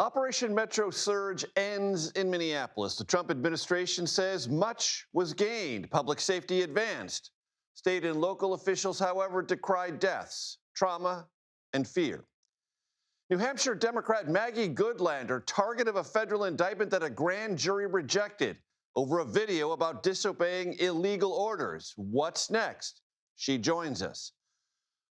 Operation Metro Surge ends in Minneapolis. The Trump administration says much was gained. Public safety advanced. State and local officials, however, decried deaths, trauma, and fear. New Hampshire Democrat Maggie Goodlander, target of a federal indictment that a grand jury rejected over a video about disobeying illegal orders. What's next? She joins us.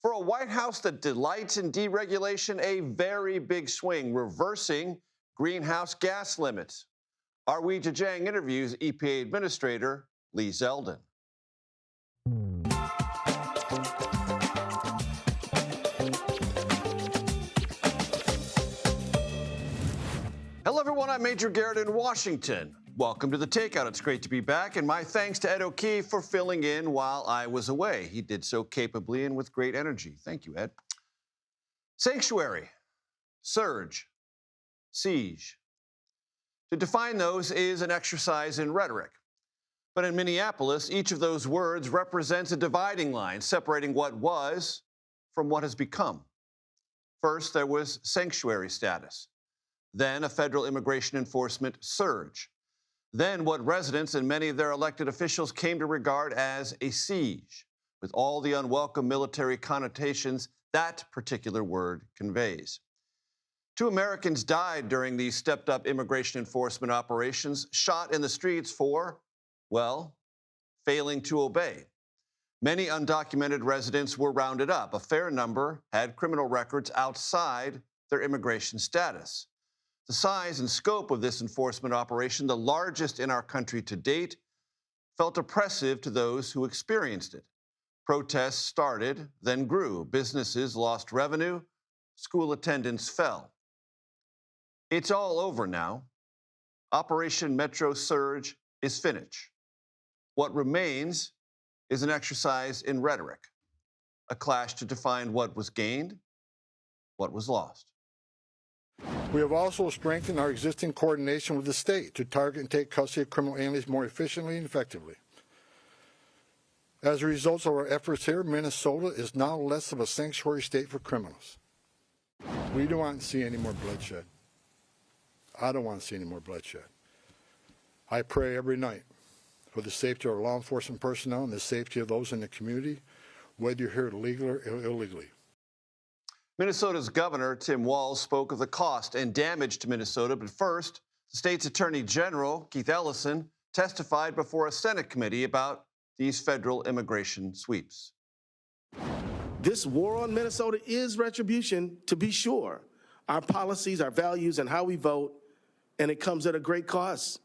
For a White House that delights in deregulation, a very big swing, reversing greenhouse gas limits. Our We Jajang interviews EPA Administrator Lee Zeldin. Hello, everyone. I'm Major Garrett in Washington. Welcome to the Takeout. It's great to be back, and my thanks to Ed O'Keefe for filling in while I was away. He did so capably and with great energy. Thank you, Ed. Sanctuary, surge, siege. To define those is an exercise in rhetoric. But in Minneapolis, each of those words represents a dividing line separating what was from what has become. First, there was sanctuary status. Then a federal immigration enforcement surge. Then what residents and many of their elected officials came to regard as a siege, with all the unwelcome military connotations that particular word conveys. 2 Americans died during these stepped-up immigration enforcement operations, shot in the streets for, well, failing to obey. Many undocumented residents were rounded up. A fair number had criminal records outside their immigration status. The size and scope of this enforcement operation, the largest in our country to date, felt oppressive to those who experienced it. Protests started, then grew. Businesses lost revenue. School attendance fell. It's all over now. Operation Metro Surge is finished. What remains is an exercise in rhetoric, a clash to define what was gained, what was lost. We have also strengthened our existing coordination with the state to target and take custody of criminal aliens more efficiently and effectively. As a result of our efforts here, Minnesota is now less of a sanctuary state for criminals. We don't want to see any more bloodshed. I don't want to see any more bloodshed. I pray every night for the safety of our law enforcement personnel and the safety of those in the community, whether you're here legally or illegally. Minnesota's Governor Tim Walz spoke of the cost and damage to Minnesota, but first, the state's Attorney General, Keith Ellison, testified before a Senate committee about these federal immigration sweeps. This war on Minnesota is retribution, to be sure. Our policies, our values, and how we vote, and it comes at a great cost.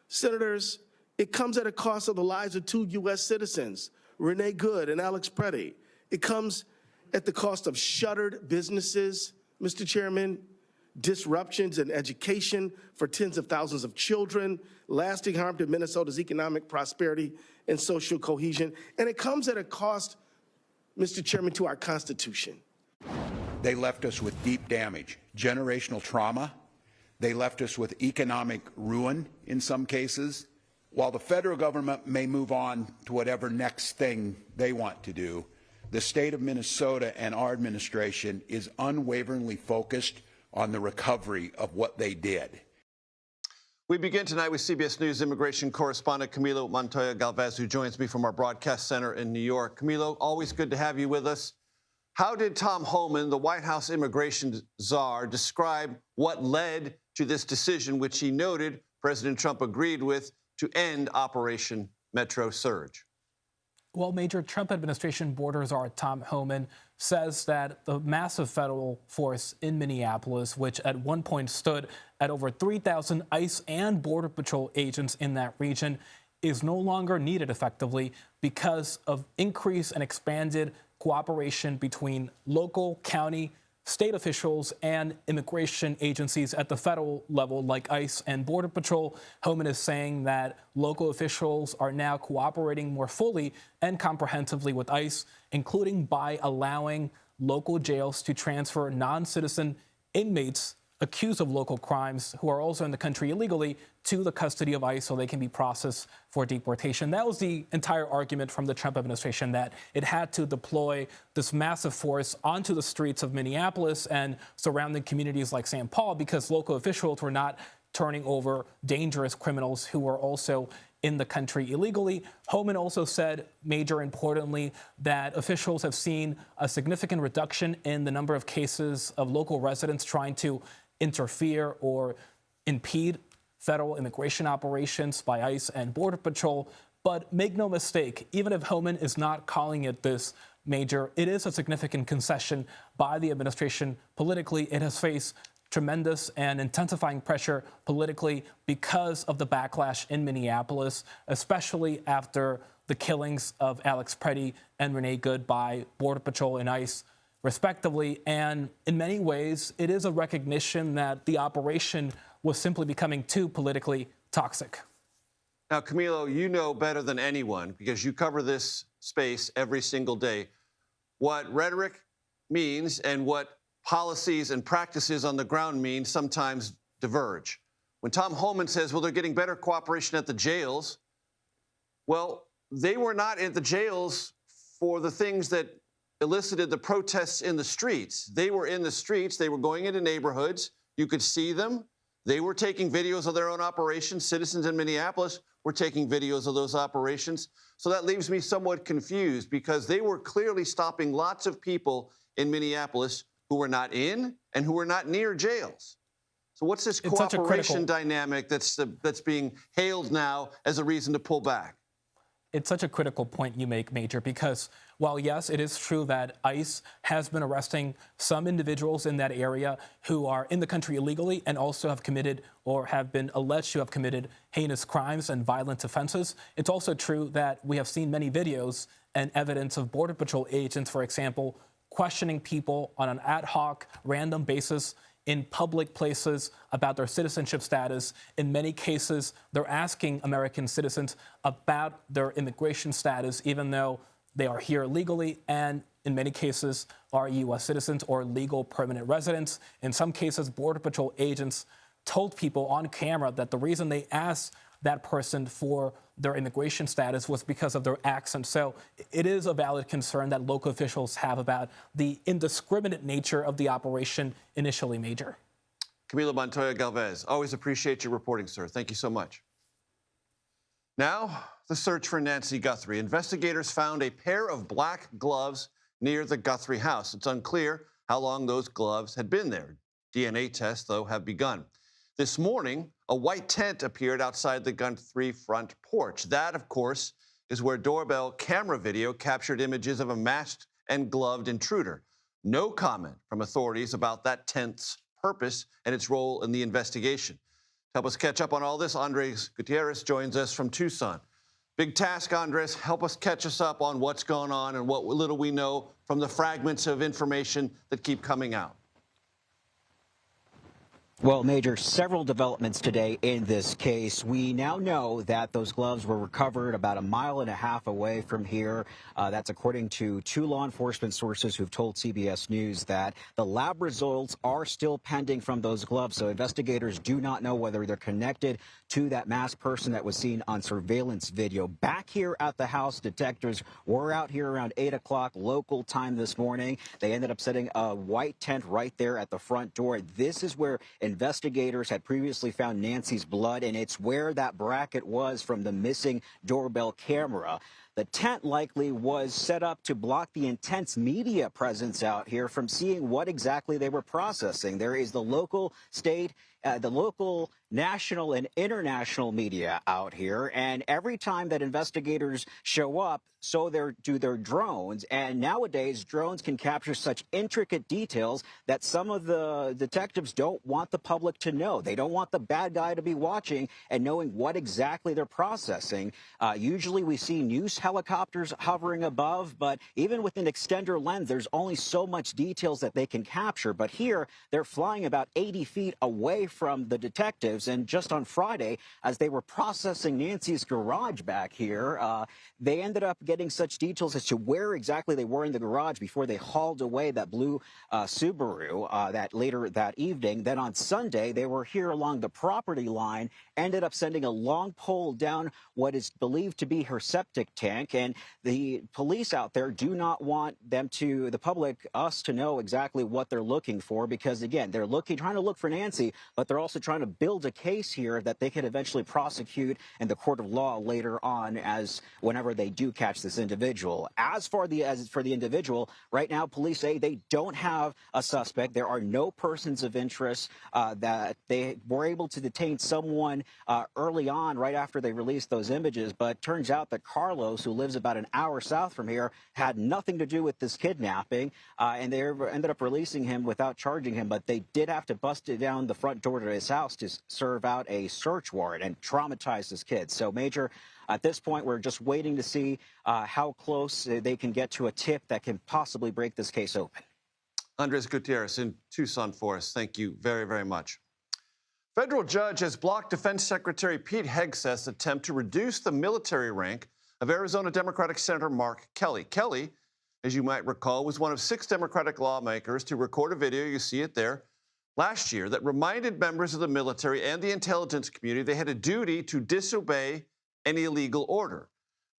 Senators, it comes at a cost of the lives of 2 U.S. citizens, Renee Good and Alex Preddy. It comes at the cost of shuttered businesses, Mr. Chairman, disruptions in education for tens of thousands of children, lasting harm to Minnesota's economic prosperity and social cohesion. And it comes at a cost, Mr. Chairman, to our Constitution. They left us with deep damage, generational trauma. They left us with economic ruin in some cases. While the federal government may move on to whatever next thing they want to do, the state of Minnesota and our administration is unwaveringly focused on the recovery of what they did. We begin tonight with CBS News immigration correspondent Camilo Montoya Galvez, who joins me from our broadcast center in New York. Camilo, always good to have you with us. How did Tom Homan, the White House immigration czar, describe what led to this decision, which he noted President Trump agreed with, to end Operation Metro Surge? Well, Major, Trump administration border czar Tom Homan says that the massive federal force in Minneapolis, which at one point stood at over 3,000 ICE and Border Patrol agents in that region, is no longer needed effectively because of increased and expanded cooperation between local, county, state officials and immigration agencies at the federal level like ICE and Border Patrol. Homan is saying that local officials are now cooperating more fully and comprehensively with ICE, including by allowing local jails to transfer non-citizen inmates accused of local crimes who are also in the country illegally to the custody of ICE so they can be processed for deportation. That was the entire argument from the Trump administration, that it had to deploy this massive force onto the streets of Minneapolis and surrounding communities like St. Paul because local officials were not turning over dangerous criminals who were also in the country illegally. Homan also said, major importantly, that officials have seen a significant reduction in the number of cases of local residents trying to interfere or impede federal immigration operations by ICE and Border Patrol. But make no mistake, even if Homan is not calling it this, Major, it is a significant concession by the administration politically. It has faced tremendous and intensifying pressure politically because of the backlash in Minneapolis, especially after the killings of Alex Preddy and Renee Good by Border Patrol and ICE, respectively. And in many ways, it is a recognition that the operation was simply becoming too politically toxic. Now, Camilo, you know better than anyone, because you cover this space every single day, what rhetoric means and what policies and practices on the ground mean sometimes diverge. When Tom Homan says, well, they're getting better cooperation at the jails, well, they were not at the jails for the things that elicited the protests in the streets. They were in the streets. They were going into neighborhoods. You could see them. They were taking videos of their own operations. Citizens in Minneapolis were taking videos of those operations. So that leaves me somewhat confused because they were clearly stopping lots of people in Minneapolis who were not in and who were not near jails. So what's this cooperation dynamic that's being hailed now as a reason to pull back? It's such a critical point you make, Major, because while, yes, it is true that ICE has been arresting some individuals in that area who are in the country illegally and also have committed or have been alleged to have committed heinous crimes and violent offenses, it's also true that we have seen many videos and evidence of Border Patrol agents, for example, questioning people on an ad hoc, random basis in public places about their citizenship status. In many cases, they're asking American citizens about their immigration status, even though they are here legally, and in many cases are U.S. citizens or legal permanent residents. In some cases, Border Patrol agents told people on camera that the reason they asked that person for their immigration status was because of their accent. So it is a valid concern that local officials have about the indiscriminate nature of the operation initially, Major. Camilo Montoya Galvez, always appreciate your reporting, sir. Thank you so much. Now, the search for Nancy Guthrie. Investigators found a pair of black gloves near the Guthrie house. It's unclear how long those gloves had been there. DNA tests, though, have begun. This morning, a white tent appeared outside the Guthrie front porch. That, of course, is where doorbell camera video captured images of a masked and gloved intruder. No comment from authorities about that tent's purpose and its role in the investigation. To help us catch up on all this, Andres Gutierrez joins us from Tucson. Big task, Andres. Help us catch us up on what's going on and what little we know from the fragments of information that keep coming out. Well, Major, several developments today in this case. We now know that those gloves were recovered about 1.5 miles away from here. That's according to 2 law enforcement sources who've told CBS News that the lab results are still pending from those gloves. So investigators do not know whether they're connected to that masked person that was seen on surveillance video. Back here at the house, detectives were out here around 8 o'clock local time this morning. They ended up setting a white tent right there at the front door. This is where investigators had previously found Nancy's blood, and it's where that bracket was from the missing doorbell camera. The tent likely was set up to block the intense media presence out here from seeing what exactly they were processing. There is the local, state, the local, national, and international media out here, and every time that investigators show up, so do their drones. And nowadays, drones can capture such intricate details that some of the detectives don't want the public to know. They don't want the bad guy to be watching and knowing what exactly they're processing. Usually we see news helicopters hovering above, but even with an extender lens, there's only so much details that they can capture. But here, they're flying about 80 feet away from the detectives. And just on Friday, as they were processing Nancy's garage back here, they ended up getting such details as to where exactly they were in the garage before they hauled away that blue Subaru that later that evening. Then on Sunday, they were here along the property line, ended up sending a long pole down what is believed to be her septic tank. And the police out there do not want the public, us, to know exactly what they're looking for, because again, they're trying to look for Nancy, but they're also trying to build a case here that they could eventually prosecute in the court of law later on, as whenever they do catch this individual. As for the individual, right now police say they don't have a suspect. There are no persons of interest. That they were able to detain someone early on, right after they released those images, but turns out that Carlos, who lives about an hour south from here, had nothing to do with this kidnapping, and they ended up releasing him without charging him. But they did have to bust it down the front door to his house to serve out a search warrant and traumatize this kid. So, Major, at this point, we're just waiting to see how close they can get to a tip that can possibly break this case open. Andres Gutierrez in Tucson for us. Thank you very, very much. Federal judge has blocked Defense Secretary Pete Hegseth's attempt to reduce the military rank of Arizona Democratic Senator Mark Kelly. Kelly, as you might recall, was one of 6 Democratic lawmakers to record a video, you see it there, last year that reminded members of the military and the intelligence community they had a duty to disobey any illegal order.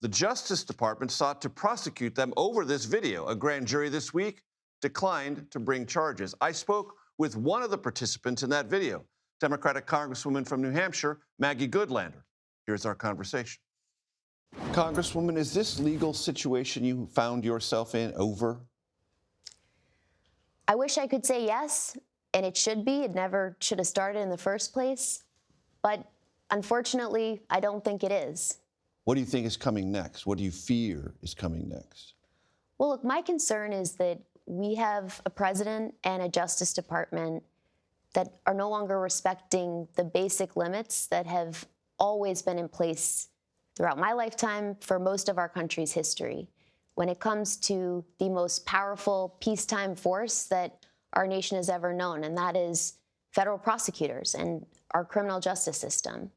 The Justice Department sought to prosecute them over this video. A grand jury this week declined to bring charges. I spoke with one of the participants in that video, Democratic Congresswoman from New Hampshire, Maggie Goodlander. Here's our conversation. Congresswoman, is this legal situation you found yourself in over? I wish I could say yes, and it should be. It never should have started in the first place. But unfortunately, I don't think it is. What do you think is coming next? What do you fear is coming next? Well, look, my concern is that we have a president and a Justice Department that are no longer respecting the basic limits that have always been in place throughout my lifetime, for most of our country's history, when it comes to the most powerful peacetime force that our nation has ever known, and that is federal prosecutors and our criminal justice system.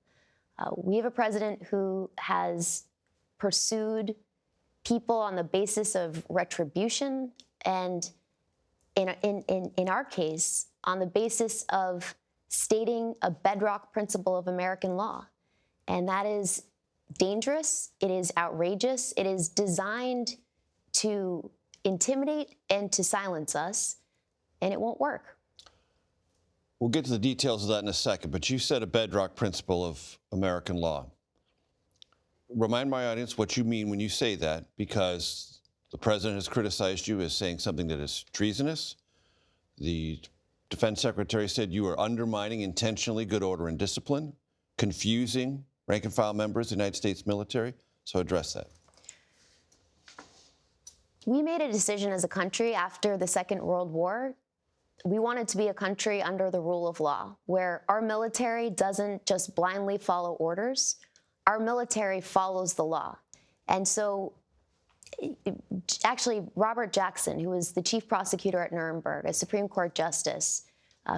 We have a president who has pursued people on the basis of retribution, and in our case, on the basis of stating a bedrock principle of American law. And that is dangerous, it is outrageous, it is designed to intimidate and to silence us, and it won't work. We'll get to the details of that in a second, but you said a bedrock principle of American law. Remind my audience what you mean when you say that, because the president has criticized you as saying something that is treasonous. The Defense Secretary said you are undermining intentionally good order and discipline, confusing rank and file members of the United States military. So address that. We made a decision as a country after the Second World War. We wanted to be a country under the rule of law, where our military doesn't just blindly follow orders. Our military follows the law. And so actually, Robert Jackson, who was the chief prosecutor at Nuremberg, a Supreme Court justice,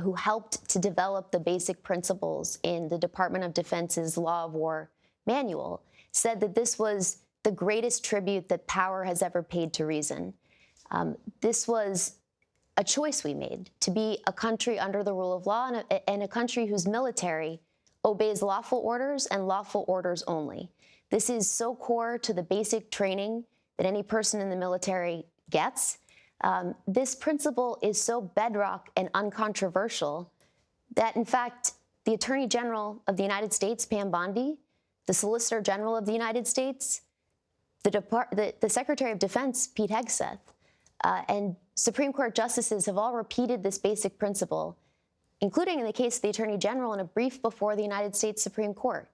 who helped to develop the basic principles in the Department of Defense's Law of War manual, said that this was the greatest tribute that power has ever paid to reason. This was a choice we made, to be a country under the rule of law and a country whose military obeys lawful orders and lawful orders only. This is so core to the basic training that any person in the military gets. This principle is so bedrock and uncontroversial that, in fact, the Attorney General of the United States, Pam Bondi, the Solicitor General of the United States, the Secretary of Defense, Pete Hegseth, and Supreme Court justices have all repeated this basic principle, including in the case of the Attorney General in a brief before the United States Supreme Court.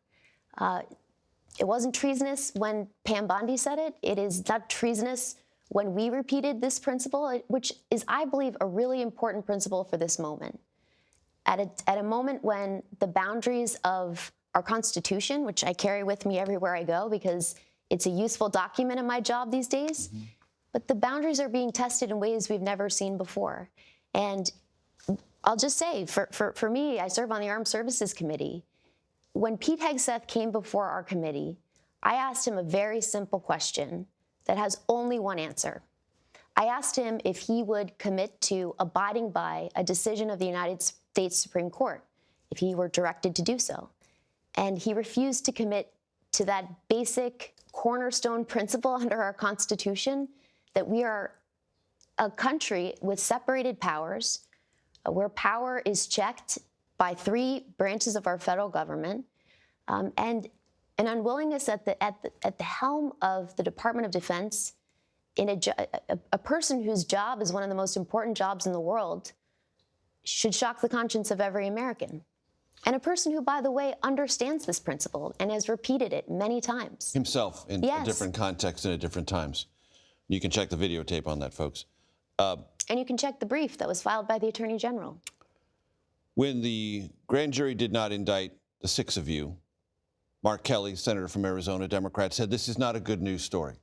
It wasn't treasonous when Pam Bondi said it. It is not treasonous when we repeated this principle, which is, I believe, a really important principle for this moment. At a moment when the boundaries of our Constitution, which I carry with me everywhere I go because It's a useful document in my job these days. But the boundaries are being tested in ways we've never seen before. And I'll just say, for me, I serve on the Armed Services Committee. When Pete Hegseth came before our committee, I asked him a very simple question that has only one answer. I asked him if he would commit to abiding by a decision of the United States Supreme Court, if he were directed to do so. And he refused to commit to that basic cornerstone principle under our Constitution, that we are a country with separated powers, where power is checked by 3 branches of our federal government, and an unwillingness at the helm of the Department of Defense, in a person whose job is one of the most important jobs in the world, should shock the conscience of every American. And a person who, by the way, understands this principle and has repeated it many times. Himself in a different context and at different times. You can check the videotape on that, folks. And you can check the brief that was filed by the Attorney General. When the grand jury did not indict the 6 of you, Mark Kelly, senator from Arizona, Democrat, said this is not a good news story.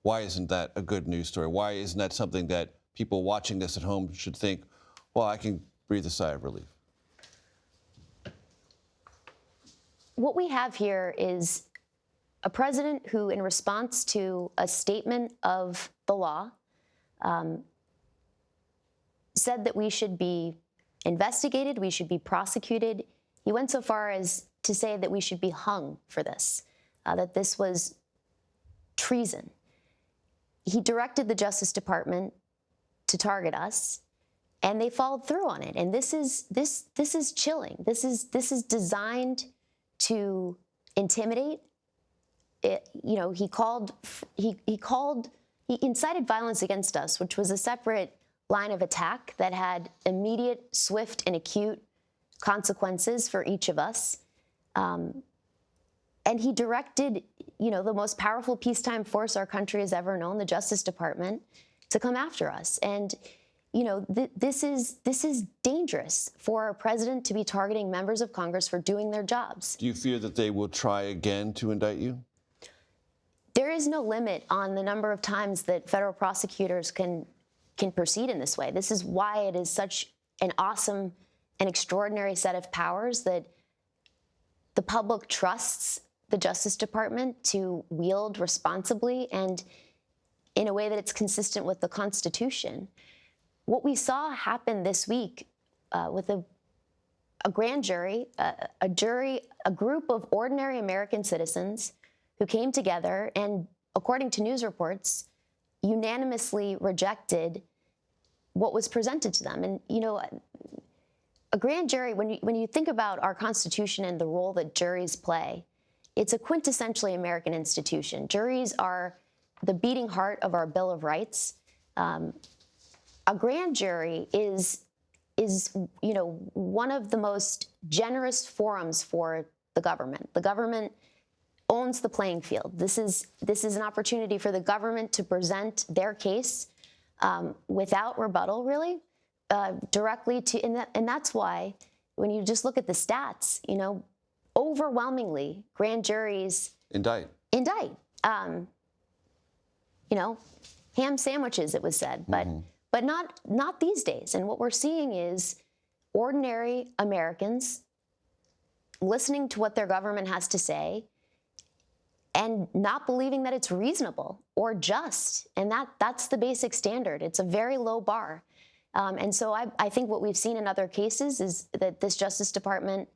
Why isn't that a good news story? Why isn't that something that people watching this at home should think, well, I can breathe a sigh of relief? What we have here is a president who, in response to a statement of the law, said that we should be investigated, we should be prosecuted. He went so far as to say that we should be hung for this, that this was treason. He directed the Justice Department to target us, and they followed through on it. And this is chilling. This is designed to intimidate. He incited violence against us, which was a separate line of attack that had immediate, swift, and acute consequences for each of us. And he directed, the most powerful peacetime force our country has ever known, the Justice Department, to come after us. And, this is dangerous for a president to be targeting members of Congress for doing their jobs. Do you fear that they will try again to indict you? There is no limit on the number of times that federal prosecutors can proceed in this way. This is why it is such an awesome and extraordinary set of powers that the public trusts the Justice Department to wield responsibly and in a way that it's consistent with the Constitution. What we saw happen this week with a grand jury, a group of ordinary American citizens who came together and, according to news reports, unanimously rejected what was presented to them. And, a grand jury, when you think about our Constitution and the role that juries play, it's a quintessentially American institution. Juries are the beating heart of our Bill of Rights. A grand jury is one of the most generous forums for the government. The government owns the playing field. This is an opportunity for the government to present their case without rebuttal, really, directly to, and that's why when you just look at the stats, overwhelmingly grand juries indict. Ham sandwiches, it was said, but not these days. And what we're seeing is ordinary Americans listening to what their government has to say and not believing that it's reasonable or just. And that's the basic standard. It's a very low bar. And so I think what we've seen in other cases is that this Justice Department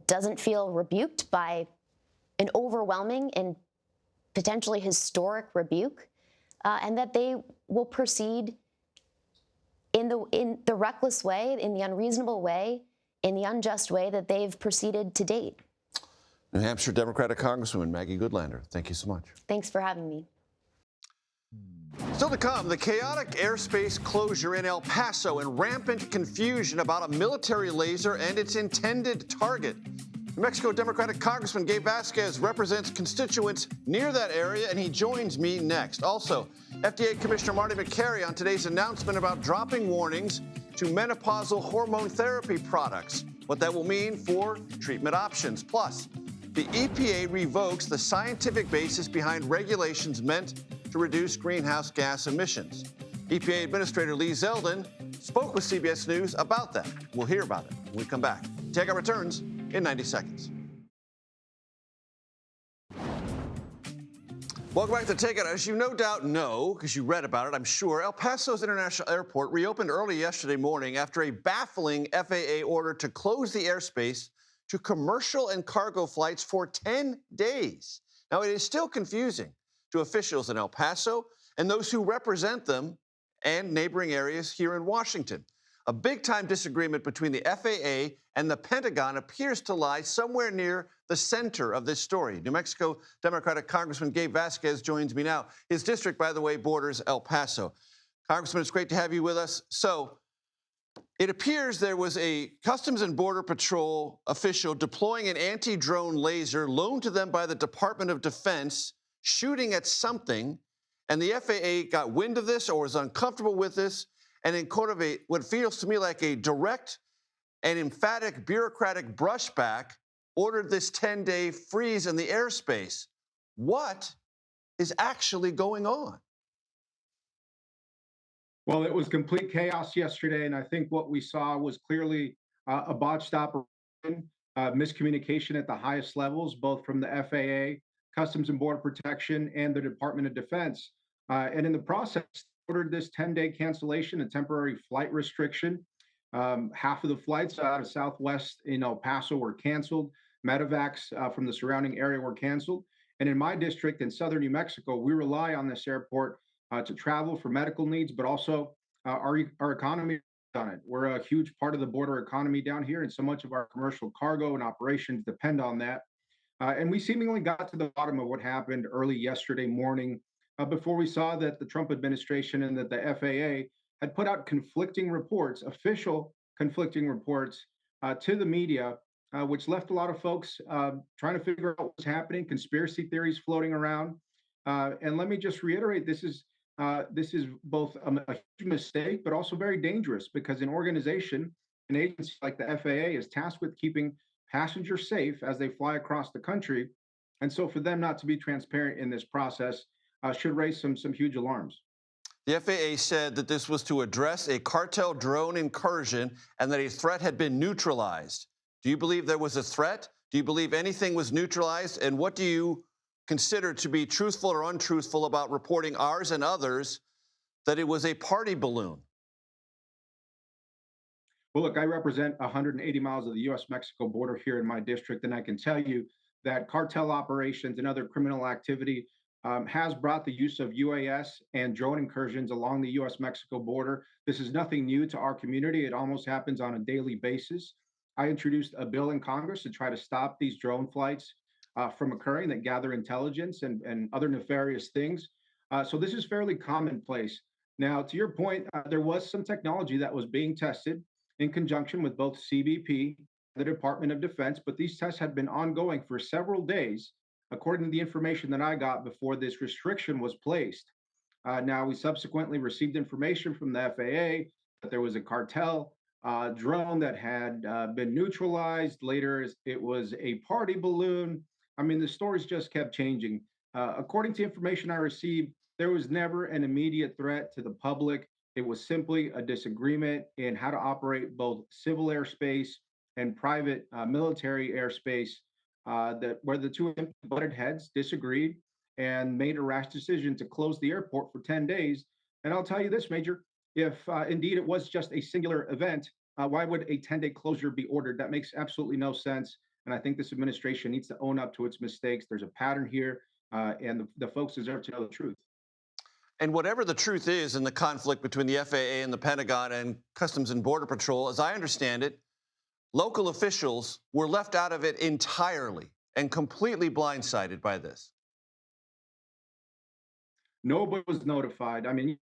doesn't feel rebuked by an overwhelming and potentially historic rebuke, and that they will proceed in the reckless way, in the unreasonable way, in the unjust way that they've proceeded to date. New Hampshire Democratic Congresswoman Maggie Goodlander, thank you so much. Thanks for having me. Still to come, the chaotic airspace closure in El Paso and rampant confusion about a military laser and its intended target. New Mexico Democratic Congressman Gabe Vasquez represents constituents near that area, and he joins me next. Also, FDA Commissioner Marty McCary on today's announcement about dropping warnings to menopausal hormone therapy products, what that will mean for treatment options. Plus, The EPA revokes the scientific basis behind regulations meant to reduce greenhouse gas emissions. EPA Administrator Lee Zeldin spoke with CBS News about that. We'll hear about it when we come back. Takeout returns in 90 seconds. Welcome back to Takeout. As you no doubt know, because you read about it, I'm sure, El Paso's International Airport reopened early yesterday morning after a baffling FAA order to close the airspace to commercial and cargo flights for 10 days. Now, it is still confusing to officials in El Paso and those who represent them and neighboring areas here in Washington. A big-time disagreement between the FAA and the Pentagon appears to lie somewhere near the center of this story. New Mexico Democratic Congressman Gabe Vasquez joins me now. His district, by the way, borders El Paso. Congressman, it's great to have you with us. So it appears there was a Customs and Border Patrol official deploying an anti-drone laser loaned to them by the Department of Defense, shooting at something, and the FAA got wind of this or was uncomfortable with this, and in court of what feels to me like a direct and emphatic bureaucratic brushback, ordered this 10-day freeze in the airspace. What is actually going on? Well, it was complete chaos yesterday, and I think what we saw was clearly a botched operation, miscommunication at the highest levels, both from the FAA, Customs and Border Protection, and the Department of Defense. And in the process, ordered this 10-day cancellation, a temporary flight restriction. Half of the flights out of Southwest in El Paso were canceled. Medevacs from the surrounding area were canceled. And in my district in southern New Mexico, we rely on this airport to travel for medical needs, but also our economy on it. We're a huge part of the border economy down here, and so much of our commercial cargo and operations depend on that. And we seemingly got to the bottom of what happened early yesterday morning before we saw that the Trump administration and that the FAA had put out conflicting reports, official conflicting reports to the media, which left a lot of folks trying to figure out what was happening, conspiracy theories floating around. And let me just reiterate, this is both a huge mistake, but also very dangerous, because an organization, an agency like the FAA is tasked with keeping passengers safe as they fly across the country. And so for them not to be transparent in this process should raise some huge alarms. The FAA said that this was to address a cartel drone incursion and that a threat had been neutralized. Do you believe there was a threat? Do you believe anything was neutralized? And what do you consider to be truthful or untruthful about reporting ours and others that it was a party balloon? Well, look, I represent 180 miles of the U.S.-Mexico border here in my district, and I can tell you that cartel operations and other criminal activity has brought the use of UAS and drone incursions along the U.S.-Mexico border. This is nothing new to our community. It almost happens on a daily basis. I introduced a bill in Congress to try to stop these drone flights from occurring that gather intelligence and other nefarious things. So this is fairly commonplace. Now, to your point, there was some technology that was being tested in conjunction with both CBP and the Department of Defense, but these tests had been ongoing for several days, according to the information that I got before this restriction was placed. Now, we subsequently received information from the FAA that there was a cartel drone that had been neutralized. Later, it was a party balloon. I mean, the stories just kept changing. According to information I received, there was never an immediate threat to the public. It was simply a disagreement in how to operate both civil airspace and private military airspace, where the two butted heads disagreed and made a rash decision to close the airport for 10 days. And I'll tell you this, Major, if indeed it was just a singular event, why would a 10-day closure be ordered? That makes absolutely no sense. And I think this administration needs to own up to its mistakes. There's a pattern here, and the folks deserve to know the truth. And whatever the truth is in the conflict between the FAA and the Pentagon and Customs and Border Patrol, as I understand it, local officials were left out of it entirely and completely blindsided by this. Nobody was notified. I mean,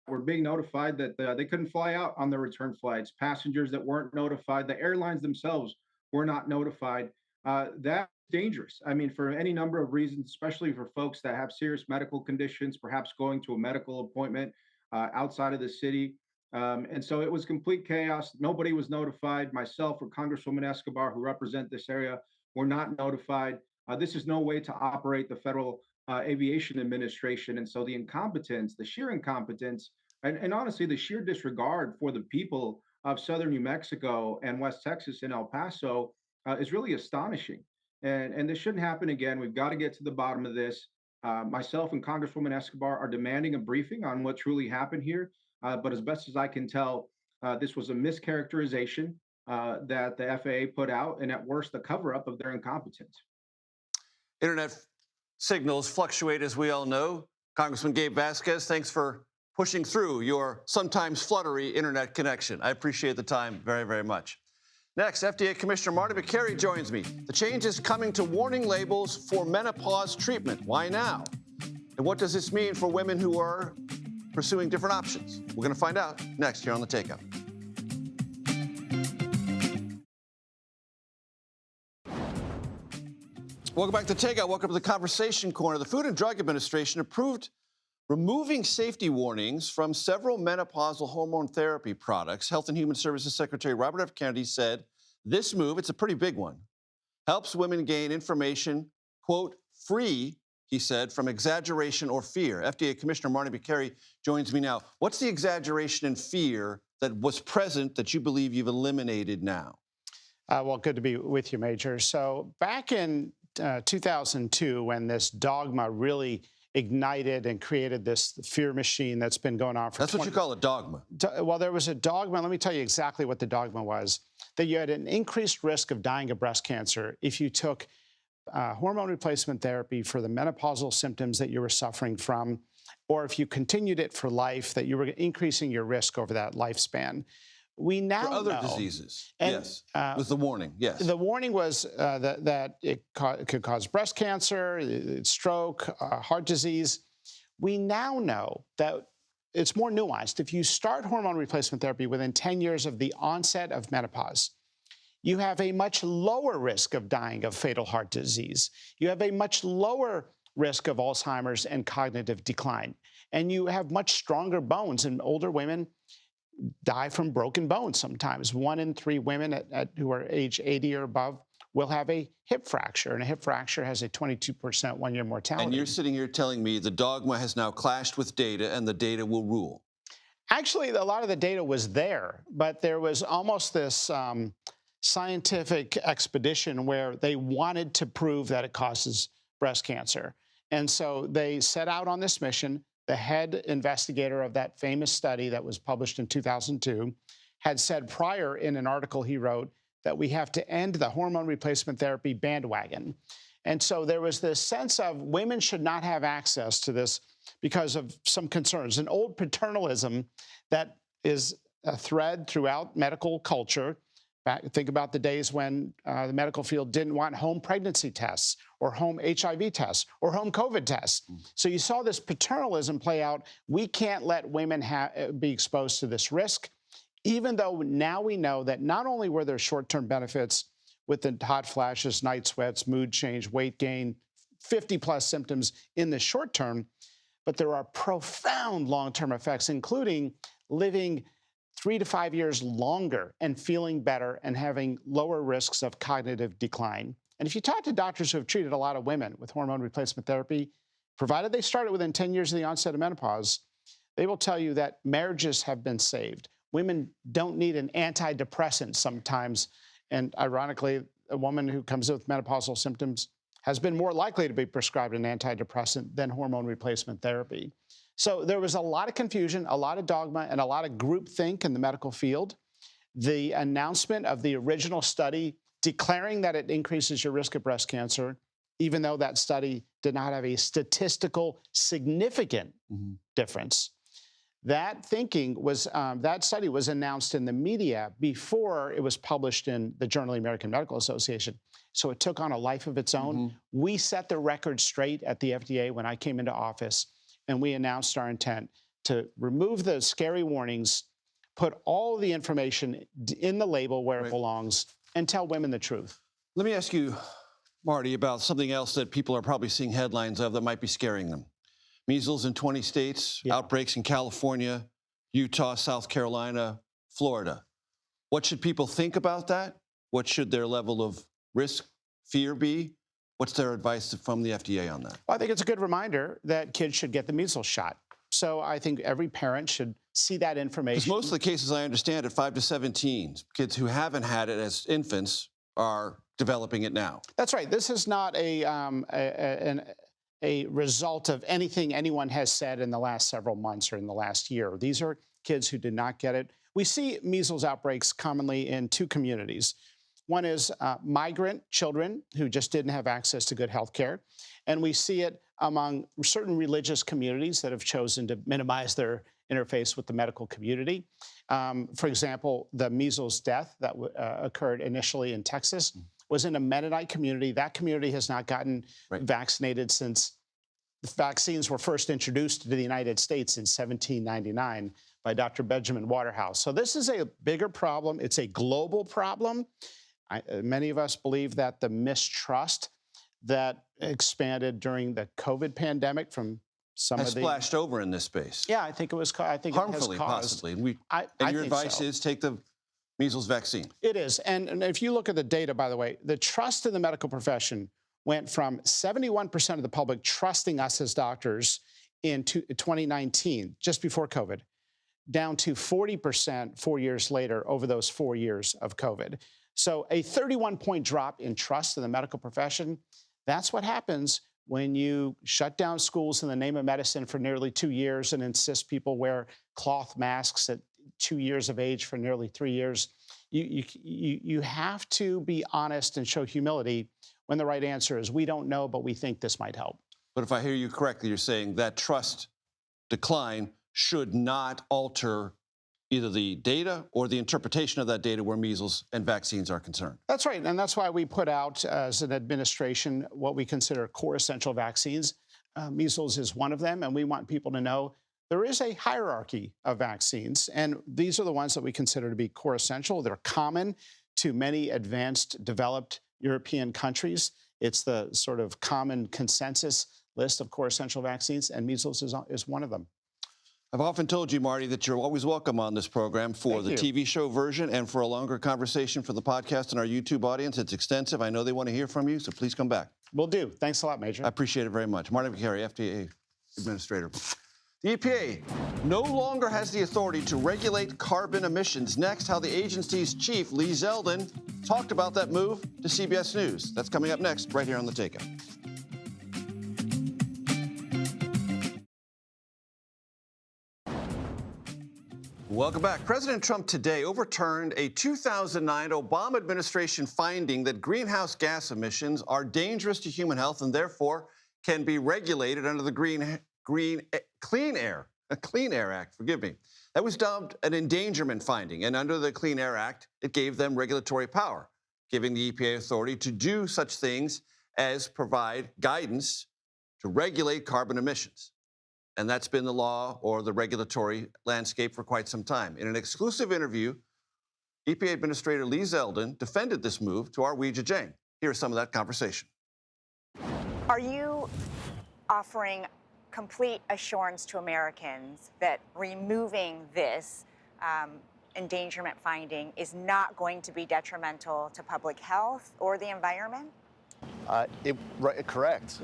we're being notified that they couldn't fly out on their return flights. Passengers that weren't notified, the airlines themselves were not notified. That's dangerous. I mean, for any number of reasons, especially for folks that have serious medical conditions, perhaps going to a medical appointment outside of the city. And so it was complete chaos. Nobody was notified. Myself or Congresswoman Escobar, who represent this area, were not notified. This is no way to operate the Federal Aviation Administration. And so the incompetence, the sheer incompetence, and honestly, the sheer disregard for the people of southern New Mexico and West Texas and El Paso is really astonishing. And this shouldn't happen again. We've got to get to the bottom of this. Myself and Congresswoman Escobar are demanding a briefing on what truly happened here. But as best as I can tell, this was a mischaracterization that the FAA put out, and at worst, a cover up of their incompetence. Internet signals fluctuate, as we all know. Congressman Gabe Vasquez, thanks for pushing through your sometimes fluttery internet connection. I appreciate the time very, very much. Next, FDA Commissioner Marty Makary joins me. The change is coming to warning labels for menopause treatment. Why now? And what does this mean for women who are pursuing different options? We're going to find out next here on The Takeout. Welcome back to Takeout. Welcome to the Conversation Corner. The Food and Drug Administration approved removing safety warnings from several menopausal hormone therapy products. Health and Human Services Secretary Robert F. Kennedy said this move, it's a pretty big one, helps women gain information, quote, free, he said, from exaggeration or fear. FDA Commissioner Marty Makary joins me now. What's the exaggeration and fear that was present that you believe you've eliminated now? Well, good to be with you, Major. So back in 2002, when this dogma really ignited and created this fear machine that's been going on for That's what you call a dogma. Well, there was a dogma. Let me tell you exactly what the dogma was. That you had an increased risk of dying of breast cancer if you took hormone replacement therapy for the menopausal symptoms that you were suffering from, or if you continued it for life, that you were increasing your risk over that lifespan. We now for other know, diseases, and, yes, was the warning, yes. The warning was that it could cause breast cancer, stroke, heart disease. We now know that it's more nuanced. If you start hormone replacement therapy within 10 years of the onset of menopause, you have a much lower risk of dying of fatal heart disease. You have a much lower risk of Alzheimer's and cognitive decline. And you have much stronger bones, and older women die from broken bones sometimes. 1 in 3 women who are age 80 or above will have a hip fracture, and a hip fracture has a 22% one-year mortality. And you're sitting here telling me the dogma has now clashed with data, and the data will rule. Actually, a lot of the data was there, but there was almost this scientific expedition where they wanted to prove that it causes breast cancer. And so they set out on this mission. The head investigator of that famous study that was published in 2002 had said prior in an article he wrote that we have to end the hormone replacement therapy bandwagon. And so there was this sense of women should not have access to this because of some concerns. An old paternalism that is a thread throughout medical culture. Think about the days when the medical field didn't want home pregnancy tests or home HIV tests or home COVID tests. So you saw this paternalism play out. We can't let women be exposed to this risk, even though now we know that not only were there short-term benefits with the hot flashes, night sweats, mood change, weight gain, 50-plus symptoms in the short term, but there are profound long-term effects, including living 3 to 5 years longer and feeling better and having lower risks of cognitive decline. And if you talk to doctors who have treated a lot of women with hormone replacement therapy, provided they started within 10 years of the onset of menopause, they will tell you that marriages have been saved. Women don't need an antidepressant sometimes. And ironically, a woman who comes in with menopausal symptoms has been more likely to be prescribed an antidepressant than hormone replacement therapy. So there was a lot of confusion, a lot of dogma, and a lot of groupthink in the medical field. The announcement of the original study declaring that it increases your risk of breast cancer, even though that study did not have a statistical significant difference. That thinking was, that study was announced in the media before it was published in the Journal of the American Medical Association. So it took on a life of its own. We set the record straight at the FDA when I came into office, and we announced our intent to remove the scary warnings, put all the information in the label where it belongs, and tell women the truth. Let me ask you, Marty, about something else that people are probably seeing headlines of that might be scaring them. Measles in 20 states, outbreaks in California, Utah, South Carolina, Florida. What should people think about that? What should their level of risk, fear be? What's their advice from the FDA on that? Well, I think it's a good reminder that kids should get the measles shot. So I think every parent should see that information. Because most of the cases I understand at 5 to 17, kids who haven't had it as infants are developing it now. That's right. This is not a result of anything anyone has said in the last several months or in the last year. These are kids who did not get it. We see measles outbreaks commonly in two communities. One is migrant children who just didn't have access to good health care. And we see it among certain religious communities that have chosen to minimize their interface with the medical community. For example, the measles death that occurred initially in Texas was in a Mennonite community. That community has not gotten vaccinated since the vaccines were first introduced to the United States in 1799 by Dr. Benjamin Waterhouse. So this is a bigger problem. It's a global problem. Many of us believe that the mistrust that expanded during the COVID pandemic from some has of the splashed over in this space. Yeah, I think it was. I think harmfully, it has caused, possibly. And your advice is take the measles vaccine. It is, and if you look at the data, by the way, the trust in the medical profession went from 71% of the public trusting us as doctors in 2019, just before COVID, down to 40% 4 years later over those 4 years of COVID. So a 31-point drop in trust in the medical profession. That's what happens when you shut down schools in the name of medicine for nearly 2 years and insist people wear cloth masks at 2 years of age for nearly 3 years. You have to be honest and show humility when the right answer is, we don't know, but we think this might help. But if I hear you correctly, you're saying that trust decline should not alter either the data or the interpretation of that data where measles and vaccines are concerned. That's right, and that's why we put out, as an administration, what we consider core essential vaccines. Measles is one of them, and we want people to know there is a hierarchy of vaccines, and these are the ones that we consider to be core essential. They're common to many advanced, developed European countries. It's the sort of common consensus list of core essential vaccines, and measles is one of them. I've often told you, Marty, that you're always welcome on this program for the TV show version and for a longer conversation for the podcast and our YouTube audience. It's extensive. I know they want to hear from you, so please come back. Will do. Thanks a lot, Major. I appreciate it very much. Marty McCary, FDA Administrator. The EPA no longer has the authority to regulate carbon emissions. Next, how the agency's chief, Lee Zeldin, talked about that move to CBS News. That's coming up next, right here on The Takeout. Welcome back. President Trump today overturned a 2009 Obama administration finding that greenhouse gas emissions are dangerous to human health and therefore can be regulated under the Clean Air Act. Forgive me. That was dubbed an endangerment finding, and under the Clean Air Act, it gave them regulatory power, giving the EPA authority to do such things as provide guidance to regulate carbon emissions. And that's been the law or the regulatory landscape for quite some time. In an exclusive interview, EPA Administrator Lee Zeldin defended this move to our Weijia Jiang. Here's some of that conversation. Are you offering complete assurance to Americans that removing this endangerment finding is not going to be detrimental to public health or the environment? Correct.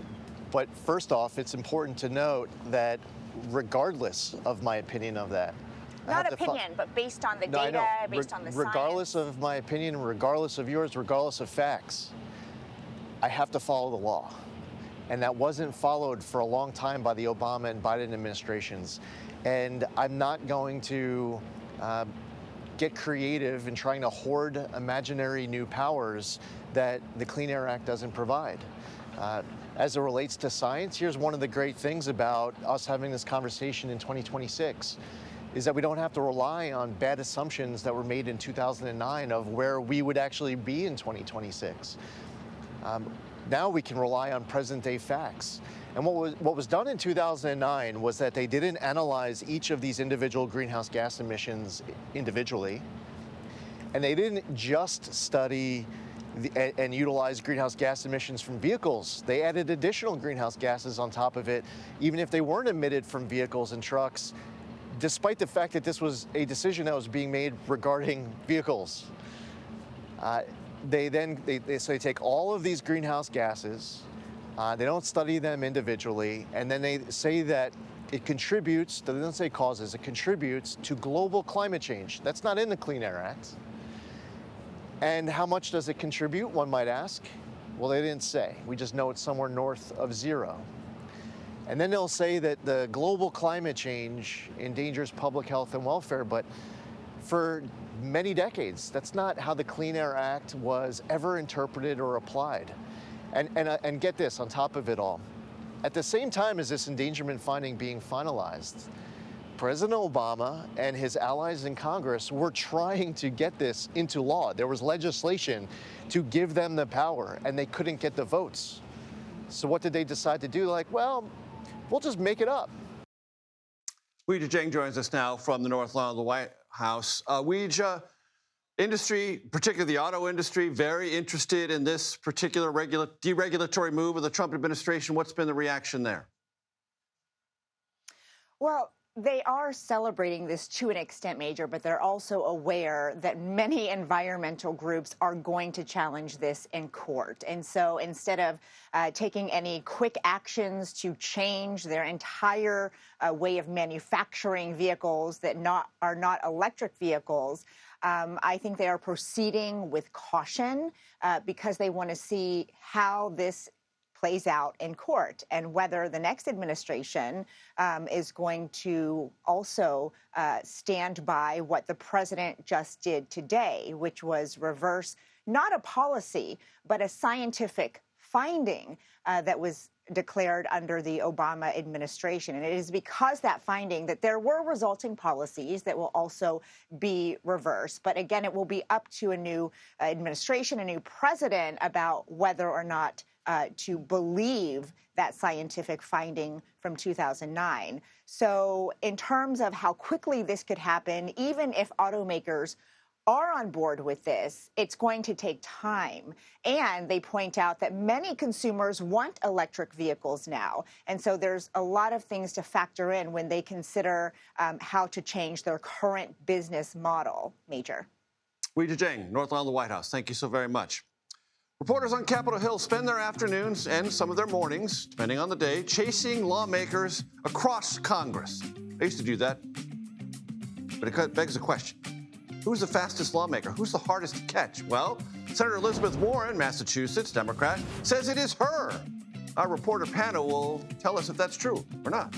But first off, it's important to note that regardless of my opinion of that, not opinion, but based on the data, based on the science. Regardless of my opinion, regardless of yours, regardless of facts, I have to follow the law. And that wasn't followed for a long time by the Obama and Biden administrations. And I'm not going to get creative in trying to hoard imaginary new powers that the Clean Air Act doesn't provide. As it relates to science, here's one of the great things about us having this conversation in 2026, is that we don't have to rely on bad assumptions that were made in 2009 of where we would actually be in 2026. Now we can rely on present-day facts. And what was done in 2009 was that they didn't analyze each of these individual greenhouse gas emissions individually, and they didn't just study and utilize greenhouse gas emissions from vehicles. They added additional greenhouse gases on top of it. Even if they weren't emitted from vehicles and trucks, despite the fact that this was a decision that was being made regarding vehicles. They take all of these greenhouse gases, they don't study them individually, and then they say that it contributes, they don't say causes, it contributes to global climate change. That's not in the Clean Air Act. And how much does it contribute, one might ask? Well, they didn't say. We just know it's somewhere north of zero. And then they'll say that the global climate change endangers public health and welfare, but for many decades, that's not how the Clean Air Act was ever interpreted or applied. And get this, on top of it all, at the same time as this endangerment finding being finalized, President Obama and his allies in Congress were trying to get this into law. There was legislation to give them the power, and they couldn't get the votes. So what did they decide to do? Like, well, we'll just make it up. Weijia Jiang joins us now from the North Lawn of the White House. Weijia, industry, particularly the auto industry, very interested in this particular deregulatory move of the Trump administration. What's been the reaction there? Well, they are celebrating this to an extent, Major, but they're also aware that many environmental groups are going to challenge this in court. And so instead of taking any quick actions to change their entire way of manufacturing vehicles that are not electric vehicles, I think they are proceeding with caution because they want to see how this plays out in court and whether the next administration is going to also stand by what the president just did today, which was reverse not a policy, but a scientific finding that was declared under the Obama administration. And it is because that finding that there were resulting policies that will also be reversed. But again, it will be up to a new administration, a new president about whether or not to believe that scientific finding from 2009. So in terms of how quickly this could happen, even if automakers are on board with this, it's going to take time. And they point out that many consumers want electric vehicles now. And so there's a lot of things to factor in when they consider how to change their current business model. Major. Weijia Jiang, North Lawn of the White House. Thank you so very much. Reporters on Capitol Hill spend their afternoons and some of their mornings, depending on the day, chasing lawmakers across Congress. I used to do that. But it begs the question. Who's the fastest lawmaker? Who's the hardest to catch? Well, Senator Elizabeth Warren, Massachusetts, Democrat, says it is her. Our reporter panel will tell us if that's true or not,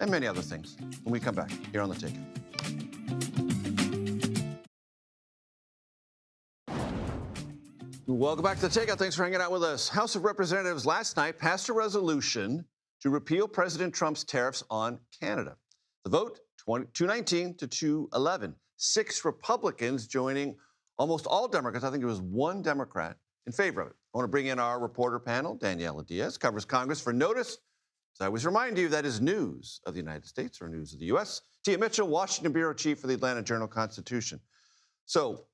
and many other things when we come back here on The Takeout. Welcome back to The Takeout. Thanks for hanging out with us. House of Representatives last night passed a resolution to repeal President Trump's tariffs on Canada. The vote, 219 to 211. 6 Republicans joining almost all Democrats. I think it was 1 Democrat in favor of it. I want to bring in our reporter panel. Daniela Diaz covers Congress for Notice. As I always remind you, that is news of the United States or news of the U.S. Tia Mitchell, Washington Bureau Chief for the Atlanta Journal-Constitution. So,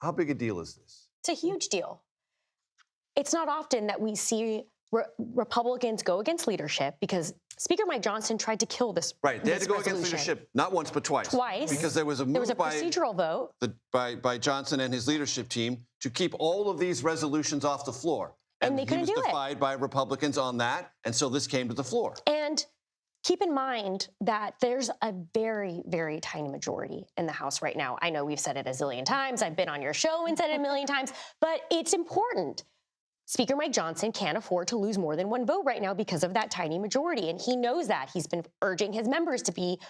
how big a deal is this? It's a huge deal. It's not often that we see Republicans go against leadership because Speaker Mike Johnson tried to kill this. Right, they had to go against leadership not once but twice. Twice. Because there was a move procedural vote by Johnson and his leadership team to keep all of these resolutions off the floor. And they couldn't do it. He was defied by Republicans on that, and so this came to the floor. And keep in mind that there's a very, very tiny majority in the House right now. I know we've said it a zillion times. I've been on your show and said it a million times, but it's important. Speaker Mike Johnson can't afford to lose more than 1 vote right now because of that tiny majority, and he knows that. He's been urging his members to be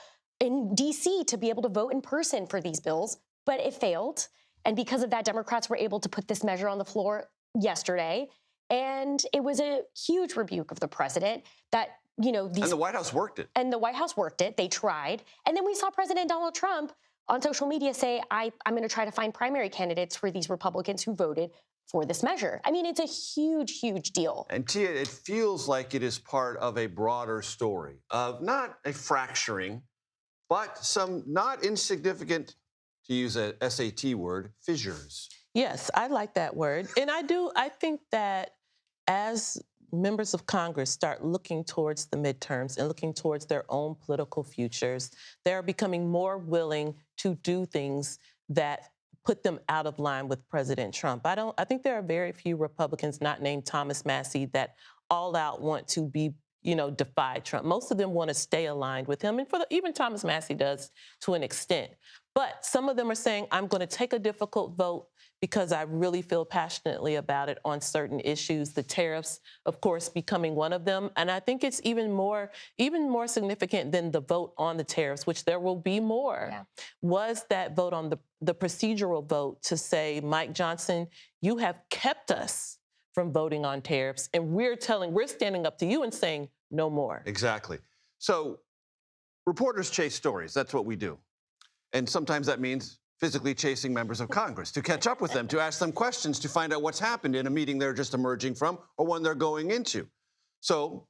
in D.C. to be able to vote in person for these bills, but it failed. And because of that, Democrats were able to put this measure on the floor yesterday, and it was a huge rebuke of the president that, you know, and the White House worked it. And the White House worked it. They tried. And then we saw President Donald Trump on social media say, I'm going to try to find primary candidates for these Republicans who voted for this measure. I mean, it's a huge, huge deal. And Tia, it feels like it is part of a broader story of not a fracturing, but some not insignificant, to use a SAT word, fissures. Yes, I like that word. And I think that as members of Congress start looking towards the midterms and looking towards their own political futures, they're becoming more willing to do things that put them out of line with President Trump. I think there are very few Republicans not named Thomas Massey that all out want to be, defy Trump. Most of them want to stay aligned with him, and even Thomas Massey does to an extent. But some of them are saying, I'm going to take a difficult vote because I really feel passionately about it on certain issues, the tariffs, of course, becoming one of them. And I think it's even more significant than the vote on the tariffs, which there will be more, was that vote on the procedural vote to say, Mike Johnson, you have kept us from voting on tariffs, and we're standing up to you and saying no more. Exactly. So reporters chase stories. That's what we do. And sometimes that means physically chasing members of Congress to catch up with them, to ask them questions, to find out what's happened in a meeting they're just emerging from or one they're going into. So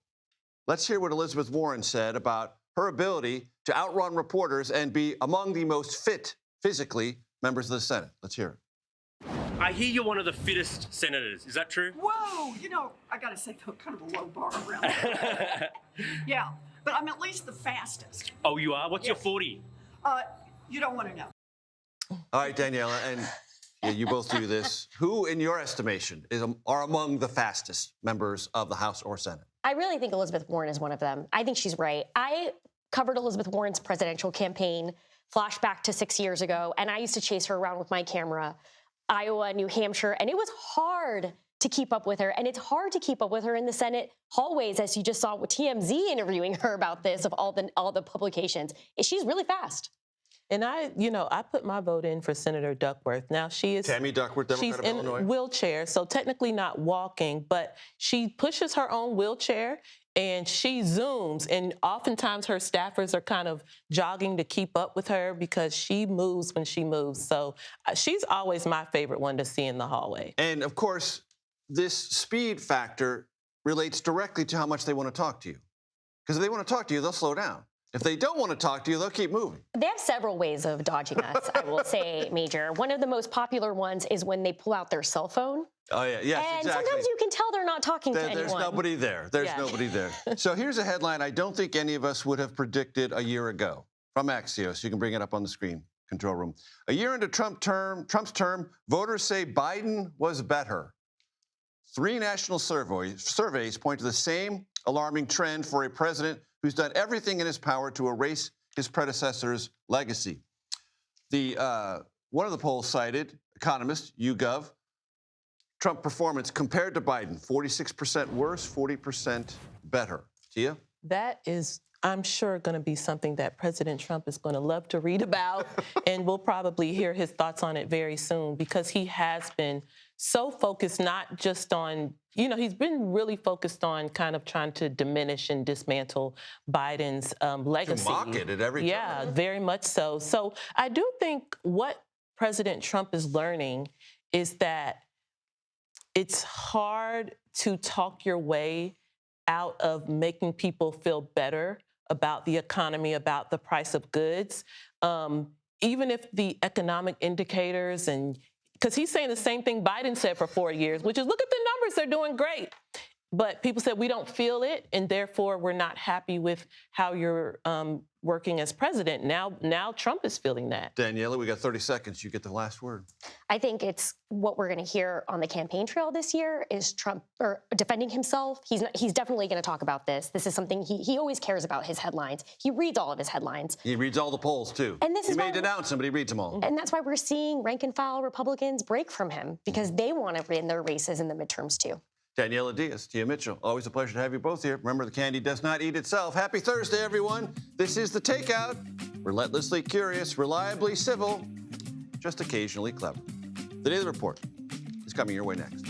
let's hear what Elizabeth Warren said about her ability to outrun reporters and be among the most fit physically members of the Senate. Let's hear it. I hear you're one of the fittest senators. Is that true? Whoa, I gotta say, kind of a low bar around there. Yeah, but I'm at least the fastest. Oh, you are? What's your 40? You don't want to know. All right, Daniela, and you both do this. Who, in your estimation, are among the fastest members of the House or Senate? I really think Elizabeth Warren is one of them. I think she's right. I covered Elizabeth Warren's presidential campaign, flashback to 6 years ago, and I used to chase her around with my camera, Iowa, New Hampshire, and it was hard to keep up with her. And it's hard to keep up with her in the Senate hallways, as you just saw with TMZ interviewing her about this, of all the publications. She's really fast. And I put my vote in for Senator Duckworth. Now Tammy Duckworth, Democrat of Illinois. She's in wheelchair, so technically not walking, but she pushes her own wheelchair and she zooms. And oftentimes her staffers are kind of jogging to keep up with her because she moves when she moves. So she's always my favorite one to see in the hallway. And of course, this speed factor relates directly to how much they want to talk to you. Because if they want to talk to you, they'll slow down. If they don't want to talk to you, they'll keep moving. They have several ways of dodging us, I will say, Major. One of the most popular ones is when they pull out their cell phone. Oh, yeah. Yes, and exactly. sometimes you can tell they're not talking to anyone. There's nobody there. There's nobody there. So here's a headline I don't think any of us would have predicted a year ago from Axios. You can bring it up on the screen, control room. A year into Trump's term, voters say Biden was better. 3 national surveys point to the same alarming trend for a president who's done everything in his power to erase his predecessor's legacy. One of the polls cited, economist, YouGov, Trump performance compared to Biden, 46% worse, 40% better. Tia? That is, I'm sure, going to be something that President Trump is going to love to read about, and we'll probably hear his thoughts on it very soon, because he has been so focused not just on, he's been really focused on kind of trying to diminish and dismantle Biden's legacy. To mock it at every time. Yeah, very much so. So I do think what President Trump is learning is that it's hard to talk your way out of making people feel better about the economy, about the price of goods, even if the economic indicators because he's saying the same thing Biden said for 4 years, which is, look at the numbers, they're doing great. But people said we don't feel it, and therefore we're not happy with how you're working as president. Now Trump is feeling that. Daniela, we got 30 seconds. You get the last word. I think it's what we're going to hear on the campaign trail this year is Trump defending himself. He's definitely going to talk about this. This is something he always cares about, his headlines. He reads all of his headlines. He reads all the polls, too. And he may denounce them, but he reads them all. And that's why we're seeing rank-and-file Republicans break from him, because they want to win their races in the midterms, too. Daniela Diaz, Tia Mitchell, always a pleasure to have you both here. Remember, the candy does not eat itself. Happy Thursday, everyone. This is The Takeout. Relentlessly curious, reliably civil, just occasionally clever. The Daily Report is coming your way next.